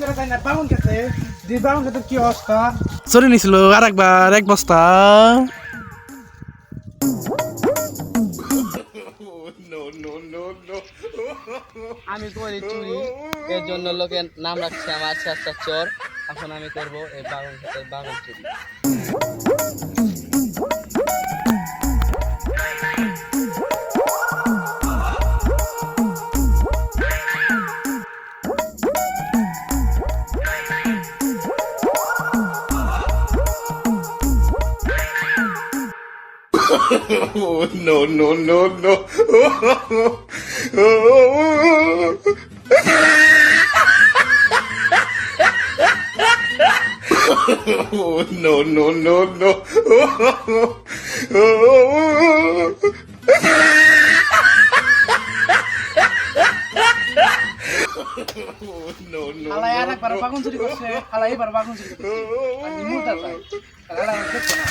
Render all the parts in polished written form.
ধরে যাই না বাউন খেতে দি বাউন খেতে কি অবস্থা চুরি নিছিল আর একবার এক বস্তা আমি করি চুরি এর জন্য লোকের নাম রাখছে আমার চাচা চোর এখন আমি করব এই বাগান ক্ষেতের বাগান চুরি Oh, no, no, no, no. Oh, no, no, no, no. No, no, হালাই আর একবার বাগুন চুরি করছে হালাই এবার বাগুন চুরি করছে আমি মুটা চাই তাহলে আমি দেখতে না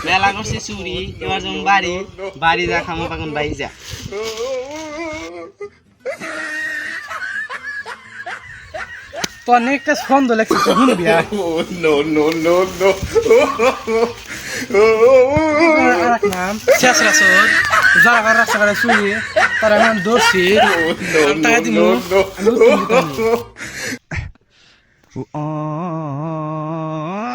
মেলা করছে চুরি এবার যেমন বাড়ি বাড়ি যা খামো বাগুন বাই যা তো নেকটা ছন্দ লাগছে তো শুনবি আর Oh, no, no, no, no. আরেক নাম শেষরা চোর যারা রাস্তা করে চুরি তারা এখন দোষী No, টাকা no, দিব no, no. আমি উত্তম দিতাম